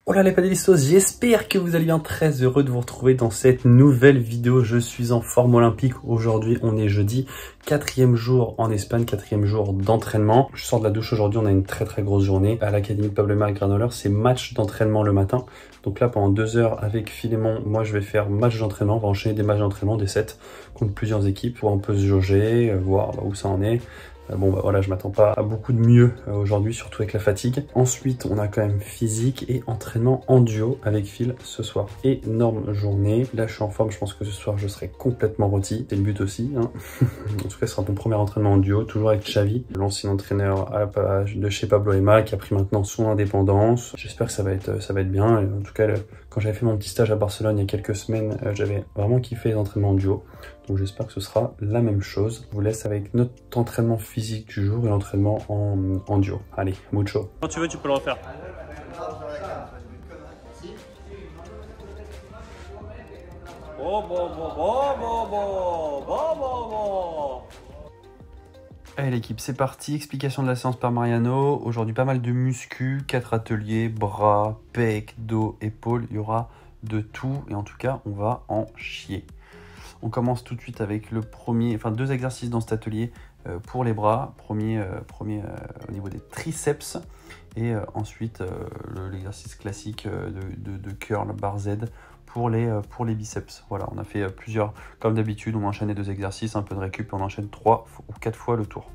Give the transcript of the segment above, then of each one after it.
Hola les panélistos, j'espère que vous allez bien, très heureux de vous retrouver dans cette nouvelle vidéo. Je suis en forme olympique, aujourd'hui on est jeudi, 4e jour en Espagne, 4e jour d'entraînement. Je sors de la douche aujourd'hui, on a une très grosse journée à l'académie de Pablo Aimar Granollers, c'est match d'entraînement le matin. Donc là pendant 2 heures avec Philémon, moi je vais faire match d'entraînement, on va enchaîner des matchs d'entraînement, des sets contre plusieurs équipes pour un peu se jauger, voir où ça en est. Bon bah voilà, je m'attends pas à beaucoup de mieux aujourd'hui, surtout avec la fatigue. Ensuite, on a quand même physique et entraînement en duo avec Phil ce soir. Énorme journée. Là, je suis en forme, je pense que ce soir, je serai complètement rôti. C'est le but aussi, hein. En tout cas, ce sera ton premier entraînement en duo, toujours avec Xavi, l'ancien entraîneur de chez Pablo Aimar, qui a pris maintenant son indépendance. J'espère que ça va être bien. Et en tout cas, quand j'avais fait mon petit stage à Barcelone il y a quelques semaines, j'avais vraiment kiffé les entraînements en duo. Donc j'espère que ce sera la même chose. Je vous laisse avec notre entraînement physique du jour et l'entraînement en duo. Allez, mucho. Quand tu veux, tu peux le refaire. Allez l'équipe, c'est parti. Explication de la séance par Mariano. Aujourd'hui, pas mal de muscu, 4 ateliers, bras, pecs, dos, épaules. Il y aura de tout et en tout cas, on va en chier. On commence tout de suite avec le premier, 2 exercices dans cet atelier pour les bras. Premier au niveau des triceps et ensuite l'exercice classique de curl bar Z pour les biceps. Voilà, on a fait plusieurs, comme d'habitude, on enchaîne les 2 exercices, un peu de récup et on enchaîne 3 ou 4 fois le tour.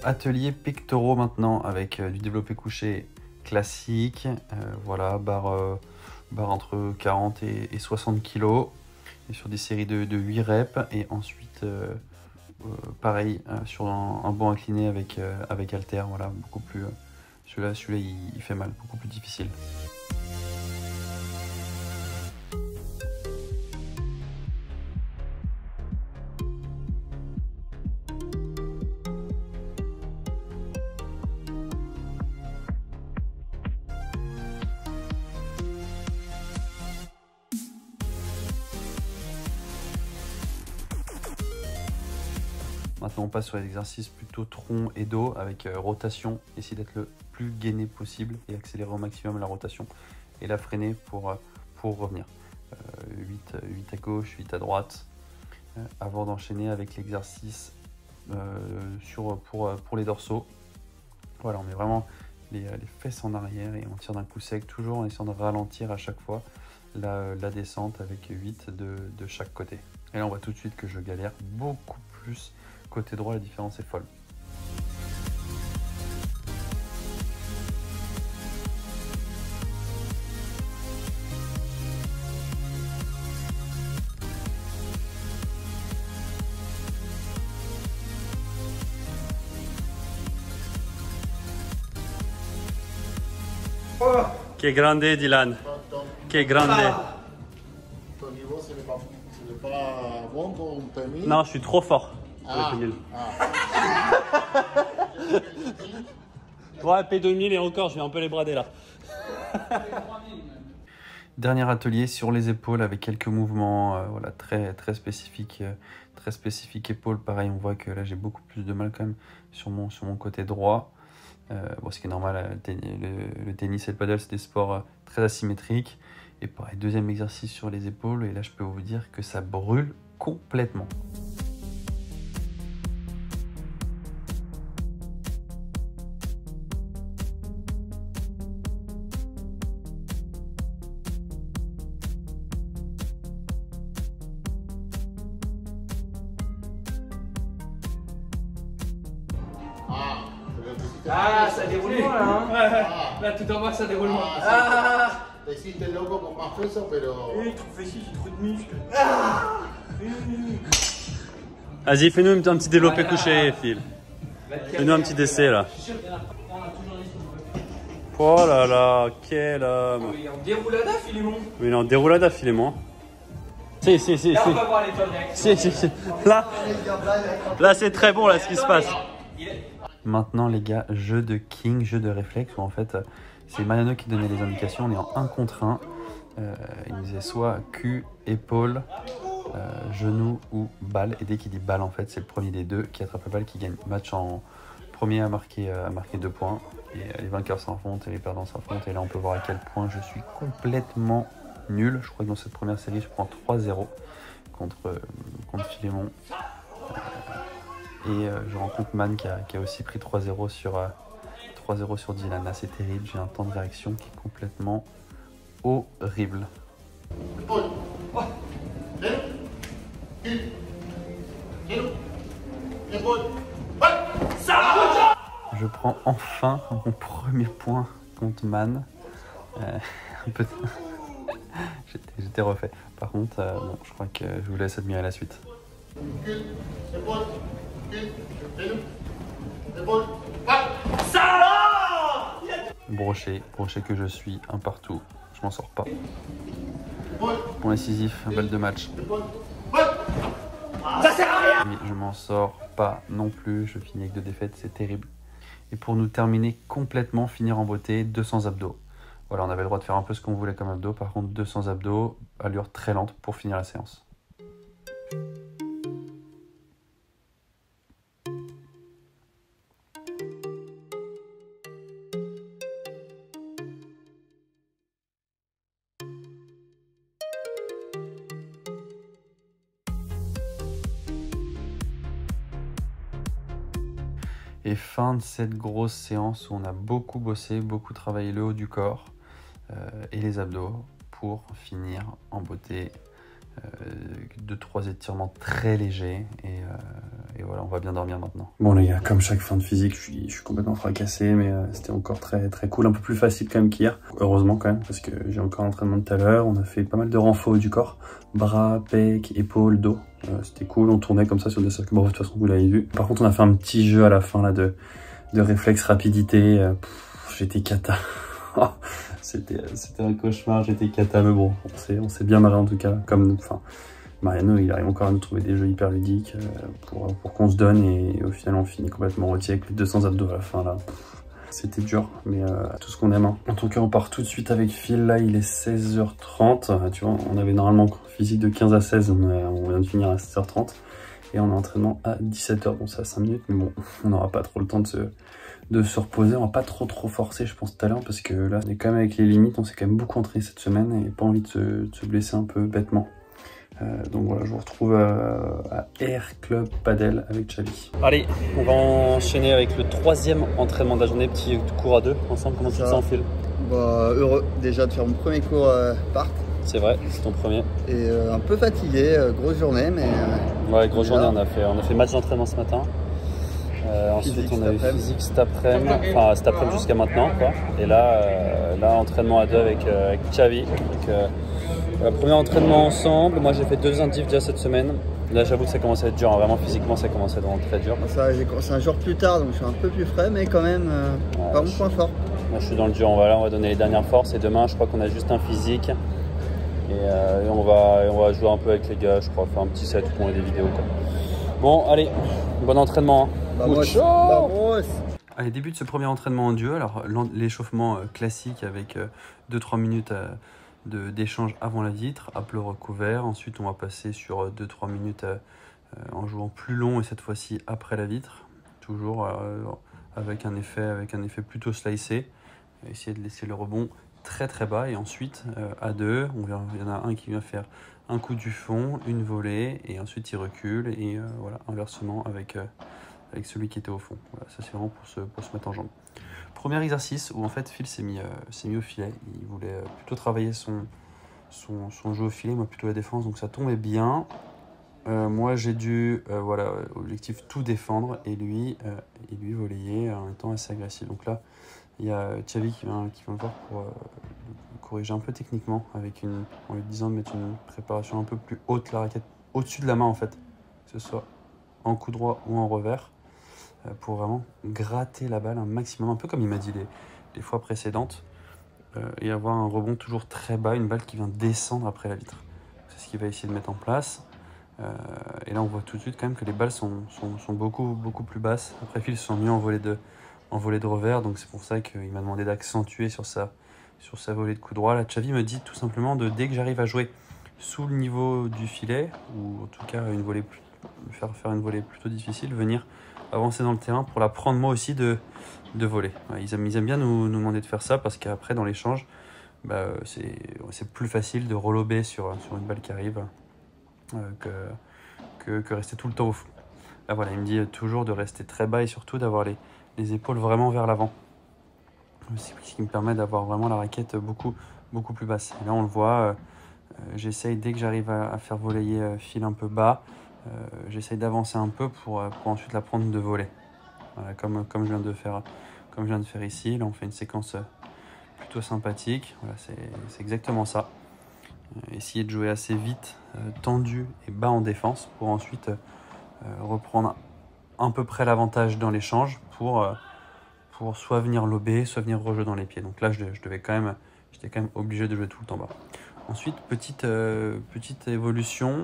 Atelier pectoraux maintenant avec du développé couché classique, voilà, barre entre 40 et 60 kg et sur des séries de 8 reps et ensuite pareil sur un banc incliné avec halter, voilà, beaucoup plus, celui-là il fait mal, beaucoup plus difficile. Maintenant on passe sur les exercices plutôt tronc et dos avec rotation, essayer d'être le plus gainé possible et accélérer au maximum la rotation et la freiner pour revenir. 8 à gauche, 8 à droite, avant d'enchaîner avec l'exercice pour les dorsaux. Voilà, on met vraiment les fesses en arrière et on tire d'un coup sec, toujours en essayant de ralentir à chaque fois la descente avec 8 de chaque côté. Et là on voit tout de suite que je galère beaucoup plus. Côté droit, la différence est folle. Oh. Que grande, Dylan. Que grande. Ton niveau, ce n'est pas bon pour un P1000? Non, je suis trop fort. Ouais, P2000 et encore, je vais un peu les brader là. Dernier atelier sur les épaules avec quelques mouvements voilà, très spécifiques épaules. Pareil, on voit que là j'ai beaucoup plus de mal quand même sur mon côté droit. Bon, ce qui est normal, le tennis et le paddle c'est des sports très asymétriques. Et pareil, deuxième exercice sur les épaules et là je peux vous dire que ça brûle complètement. Ah, ça déroule moins là, hein. Là, tout en bas, ça déroule moins. Te hiciste loco con más peso, pero... Oui, trop fessier, j'ai trop de muscles. Vas-y, fais-nous un petit développé couché, Phil. Fais-nous un petit essai là. Oh là là, quel homme. Il est en déroulada, Philémon. Oui, il est en déroulada, Philémon. Si. Là, on va voir les top Si. Là c'est très bon là ce qui se passe. Maintenant les gars, jeu de king, jeu de réflexe où en fait c'est Mariano qui donnait les indications, on est en 1 contre 1. il me disait soit cul, épaule, genou ou balle. Et dès qu'il dit balle, en fait, c'est le premier des deux qui attrape la balle qui gagne. Match en premier à marquer 2 points. Et les vainqueurs s'affrontent et les perdants s'affrontent. Et là, on peut voir à quel point je suis complètement nul. Je crois que dans cette première série, je prends 3-0 contre Philémon. Et je rencontre Man qui a aussi pris 3-0 sur Dylan. Là, c'est terrible. J'ai un temps de réaction qui est complètement horrible. Je prends enfin mon premier point contre Man. J'étais refait. Par contre, bon, je crois que je vous laisse admirer la suite. Brochet que je suis, un partout. Je m'en sors pas. Point décisif, balle de match. Mais je m'en sors pas non plus. Je finis avec 2 défaites, c'est terrible. Et pour nous terminer complètement, finir en beauté, 200 abdos. Voilà, on avait le droit de faire un peu ce qu'on voulait comme abdos. Par contre, 200 abdos, allure très lente pour finir la séance. Et fin de cette grosse séance où on a beaucoup bossé, beaucoup travaillé le haut du corps et les abdos pour finir en beauté. 2-3 étirements très légers et voilà, on va bien dormir maintenant. Bon les gars, comme chaque fin de physique, je suis complètement fracassé, mais c'était encore très cool, un peu plus facile quand même qu'hier. Heureusement quand même, parce que j'ai encore l'entraînement de tout à l'heure. On a fait pas mal de renforts du corps, bras, pecs, épaules, dos. C'était cool, on tournait comme ça sur des circuits. Bon, de toute façon vous l'avez vu. Par contre on a fait un petit jeu à la fin là de réflexe rapidité. J'étais cata. C'était un cauchemar, j'étais cata, mais bon, on s'est bien marré en tout cas. Mariano, il arrive encore à nous trouver des jeux hyper ludiques pour qu'on se donne, et au final on finit complètement rôti avec les 200 abdos à la fin là. C'était dur, mais tout ce qu'on aime. Hein. En tout cas, on part tout de suite avec Phil. Là, il est 16h30. Tu vois, on avait normalement physique de 15 à 16. On vient de finir à 16h30. Et on a entraînement à 17h. Bon, c'est à 5 minutes, mais bon, on n'aura pas trop le temps de se reposer. On va pas trop forcer, je pense, tout à l'heure, parce que là, on est quand même avec les limites. On s'est quand même beaucoup entraîné cette semaine et pas envie de se blesser un peu bêtement. Donc voilà, je vous retrouve à Air Club Padel avec Xavi. Allez, on va enchaîner avec le 3e entraînement de la journée, petit cours à 2 ensemble. Comment tu te sens, Phil? Bah, heureux déjà de faire mon premier cours part. C'est vrai, c'est ton premier. Et un peu fatigué, grosse journée, mais... ouais, grosse journée, on a fait match d'entraînement ce matin. Ensuite on a eu physique cet après-midi, enfin cet après-midi jusqu'à maintenant quoi. Et là entraînement à 2 avec Xavi. Donc, premier entraînement ensemble. Moi j'ai fait 2 indifs déjà cette semaine. Là j'avoue que ça commence à être dur, hein. Vraiment physiquement ça commence à être vraiment très dur. C'est un jour plus tard donc je suis un peu plus frais, mais quand même pas mon point fort. Moi je suis dans le dur, on va donner les dernières forces, et demain je crois qu'on a juste un physique. Et on va jouer un peu avec les gars, je crois, faire un petit set pour des vidéos quoi. Bon allez, bon entraînement. Hein. Allez, début de ce premier entraînement en duo. Alors l'échauffement classique avec 2-3 minutes d'échange avant la vitre, à plat recouvert. Ensuite on va passer sur 2-3 minutes en jouant plus long, et cette fois-ci après la vitre. Toujours avec un effet plutôt slicé. Essayer de laisser le rebond très bas, et ensuite à 2, il y en a un qui vient faire un coup du fond, une volée, et ensuite il recule, et voilà, inversement avec celui qui était au fond. Voilà, ça c'est vraiment pour se mettre en jambe. Premier exercice où en fait Phil s'est mis au filet. Il voulait plutôt travailler son jeu au filet, moi plutôt la défense, donc ça tombait bien. Moi j'ai dû, voilà, objectif tout défendre, et lui voler en étant assez agressif. Donc là il y a Xavi qui vient me voir pour corriger un peu techniquement, en lui disant de mettre une préparation un peu plus haute, la raquette au-dessus de la main en fait, que ce soit en coup droit ou en revers, pour vraiment gratter la balle un maximum, un peu comme il m'a dit les fois précédentes, et avoir un rebond toujours très bas, une balle qui vient descendre après la vitre. C'est ce qu'il va essayer de mettre en place. Et là on voit tout de suite quand même que les balles sont beaucoup plus basses. Après Phil se sent mieux en volée de revers, donc c'est pour ça qu'il m'a demandé d'accentuer sur sur sa volée de coup droit. Là, Xavi me dit tout simplement de dès que j'arrive à jouer sous le niveau du filet, ou en tout cas une volée faire une volée plutôt difficile, venir avancer dans le terrain pour la prendre moi aussi de voler. Ouais, ils aiment bien nous demander de faire ça parce qu'après dans l'échange, bah, c'est plus facile de relober sur une balle qui arrive que rester tout le temps au fond. Là voilà, il me dit toujours de rester très bas et surtout d'avoir les épaules vraiment vers l'avant. C'est ce qui me permet d'avoir vraiment la raquette beaucoup plus basse. Et là on le voit, j'essaye dès que j'arrive à faire voler fil un peu bas, j'essaye d'avancer un peu pour ensuite la prendre de voler. Voilà, comme je viens de faire ici. Là on fait une séquence plutôt sympathique. Voilà, c'est exactement ça. Essayer de jouer assez vite, tendu et bas en défense pour ensuite reprendre à peu près l'avantage dans l'échange pour soit venir lober, soit venir rejouer dans les pieds. Donc là, j'étais quand même obligé de jouer tout le temps bas. Ensuite, petite évolution,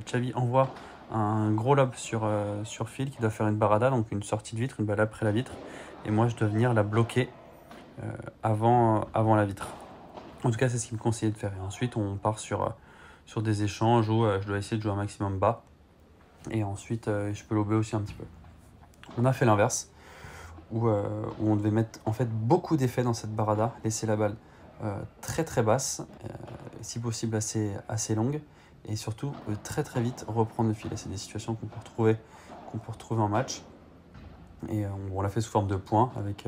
Xavi envoie un gros lob sur fil qui doit faire une barada, donc une sortie de vitre, une balle après la vitre. Et moi, je dois venir la bloquer avant la vitre. En tout cas, c'est ce qu'il me conseillait de faire. Et ensuite, on part sur des échanges où je dois essayer de jouer un maximum bas. Et ensuite, je peux lober aussi un petit peu. On a fait l'inverse, où on devait mettre en fait beaucoup d'effets dans cette barada, laisser la balle très très basse, si possible assez longue, et surtout très très vite reprendre le filet. C'est des situations qu'on peut retrouver en match. Et on l'a fait sous forme de points, avec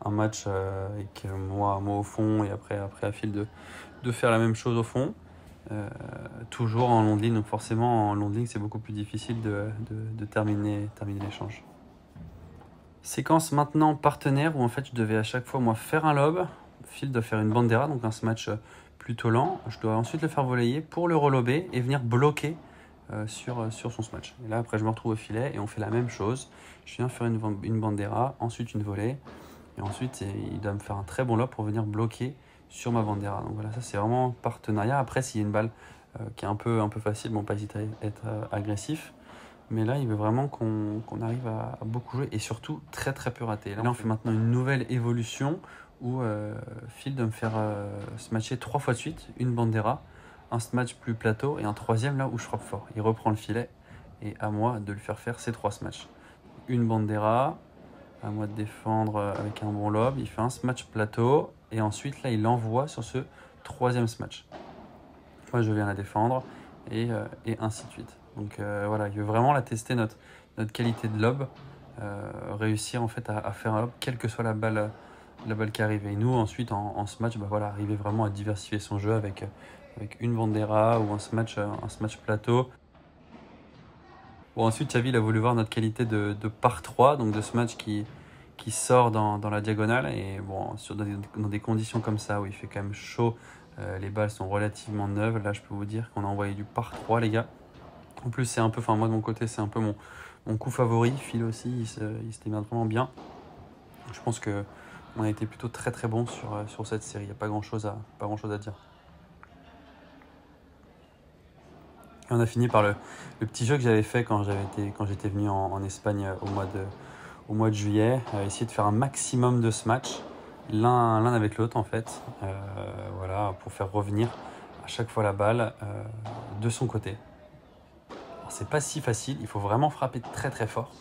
un match avec moi au fond, et après à fil de faire la même chose au fond. Toujours en long de ligne, donc forcément en long de ligne c'est beaucoup plus difficile de terminer l'échange. Séquence maintenant partenaire où en fait je devais à chaque fois moi faire un lob, Phil doit faire une bandera, donc un smash plutôt lent, je dois ensuite le faire voler pour le relober et venir bloquer sur son smash. Et là après je me retrouve au filet et on fait la même chose, je viens faire une bandera, ensuite une volée et ensuite il doit me faire un très bon lob pour venir bloquer sur ma bandera. Donc voilà, ça c'est vraiment partenariat. Après s'il y a une balle qui est un peu facile, bon pas hésiter à être agressif, mais là il veut vraiment qu'on arrive à beaucoup jouer et surtout très très peu rater. Là on fait maintenant une nouvelle évolution où Phil doit me faire smatcher 3 fois de suite, une bandera, un smash plus plateau et un troisième là où je frappe fort. Il reprend le filet et à moi de lui faire ces 3 smatchs. Une bandera, à moi de défendre avec un bon lob, il fait un smash plateau et ensuite là il l'envoie sur ce troisième smash. Moi je viens la défendre et ainsi de suite. Donc voilà, il veut vraiment la tester notre qualité de lob, réussir en fait à faire un lob quelle que soit la balle qui arrive. Et nous ensuite en smash, bah, voilà, arriver vraiment à diversifier son jeu avec une bandera ou un smash plateau. Bon, ensuite Xavi il a voulu voir notre qualité de par 3, donc de smash qui sort dans la diagonale. Et bon, dans des conditions comme ça où il fait quand même chaud, les balles sont relativement neuves. Là je peux vous dire qu'on a envoyé du par 3 les gars. En plus c'est un peu, moi de mon côté c'est un peu mon coup favori. Phil aussi il se démerde vraiment bien. Je pense que on a été plutôt très très bon sur cette série. Il n'y a pas grand chose à dire. Et on a fini par le petit jeu que j'avais fait quand j'étais venu en Espagne au mois de juillet, essayer de faire un maximum de smash l'un avec l'autre en fait, voilà, pour faire revenir à chaque fois la balle de son côté. Alors c'est pas si facile, il faut vraiment frapper très très fort.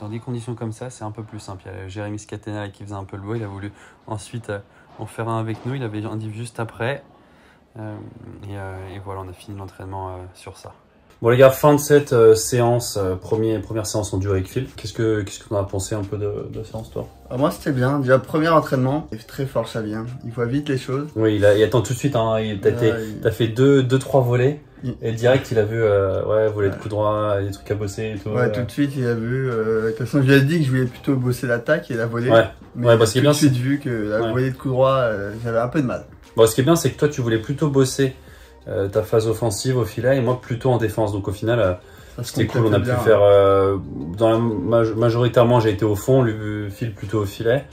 Dans des conditions comme ça, c'est un peu plus simple. Il y a Jérémy Scatena qui faisait un peu le beau, il a voulu ensuite en faire un avec nous, il avait un div juste après. Et voilà, on a fini l'entraînement sur ça. Bon les gars, fin de cette séance, première séance en duo avec Phil. Qu'est-ce que t'en as pensé un peu de la séance toi? Moi c'était bien, déjà premier entraînement, il est très fort Xavi, hein. Il voit vite les choses. Oui, il attend tout de suite, hein. T'as fait 2-3 volets et direct il a vu voler de coup droit, des trucs à bosser et tout. Ouais, tout de suite il a vu, de toute façon je lui ai dit que je voulais plutôt bosser l'attaque et la volée. Mais parce qu'il a tout de suite vu que la volée de coup droit, j'avais un peu de mal. Bon, ce qui est bien c'est que toi tu voulais plutôt bosser ta phase offensive au filet et moi plutôt en défense, donc au final c'était cool, on a pu faire majoritairement j'ai été au fond, lui Phil plutôt au filet.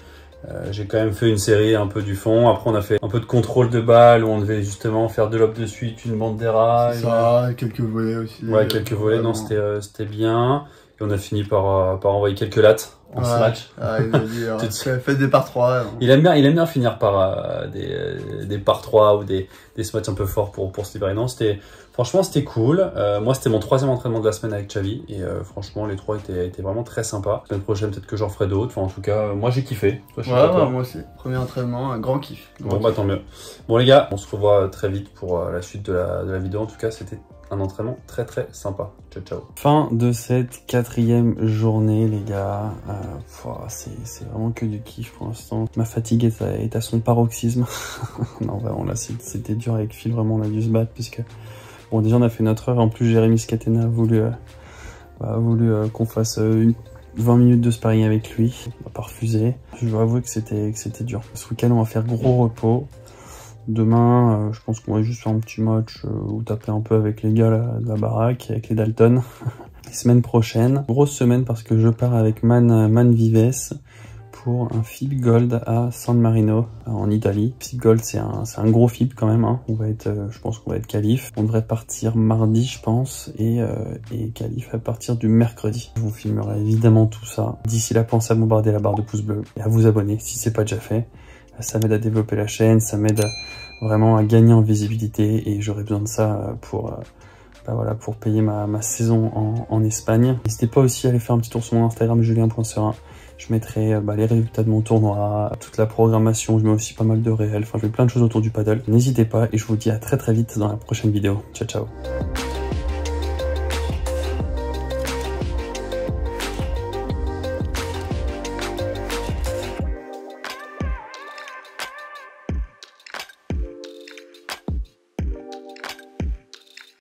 J'ai quand même fait une série un peu du fond, après on a fait un peu de contrôle de balle où on devait justement faire 2 lobes de suite, une bandera, quelques volets aussi. Ouais, quelques volets, non c'était bien, et on a fini par envoyer quelques lattes. en ce match. Il a dit, faites des par 3. Il aime bien finir par des par 3 ou des spots un peu forts pour se libérer. Non, franchement, c'était cool. Moi, c'était mon 3e entraînement de la semaine avec Xavi. Et franchement, les 3 étaient vraiment très sympas. La semaine prochaine, peut-être que j'en ferai d'autres. Enfin, en tout cas, moi, j'ai kiffé. Toi, moi aussi. Premier entraînement, un grand kiff. Bah tant mieux. Bon, les gars, on se revoit très vite pour la suite de la vidéo. En tout cas, c'était un entraînement très sympa. Ciao, ciao. Fin de cette 4e journée, les gars. C'est vraiment que du kiff pour l'instant. Ma fatigue est à son paroxysme. Non, vraiment, là, c'était dur avec Phil. Vraiment, on a dû se battre puisque... Bon, déjà, on a fait notre heure. En plus, Jérémy Scatena a voulu qu'on fasse 20 minutes de sparring avec lui. On n'a pas refusé. Je dois avouer que c'était dur. Ce week-end, on va faire gros repos. Demain, je pense qu'on va juste faire un petit match ou taper un peu avec les gars de la baraque, avec les Dalton. Semaine prochaine, grosse semaine parce que je pars avec Man Vives pour un FIB Gold à San Marino en Italie. FIB Gold, c'est un gros FIB quand même. Hein. Je pense qu'on va être qualif. On devrait partir mardi, je pense, et qualif à partir du mercredi. Je vous filmerai évidemment tout ça. D'ici là, pensez à bombarder la barre de pouce bleu et à vous abonner si c'est pas déjà fait. Ça m'aide à développer la chaîne, ça m'aide vraiment à gagner en visibilité et j'aurai besoin de ça pour payer ma saison en Espagne. N'hésitez pas aussi à aller faire un petit tour sur mon Instagram julien.serein. Je mettrai les résultats de mon tournoi, toute la programmation, je mets aussi pas mal de réels, enfin je mets plein de choses autour du paddle. N'hésitez pas et je vous dis à très vite dans la prochaine vidéo. Ciao ciao.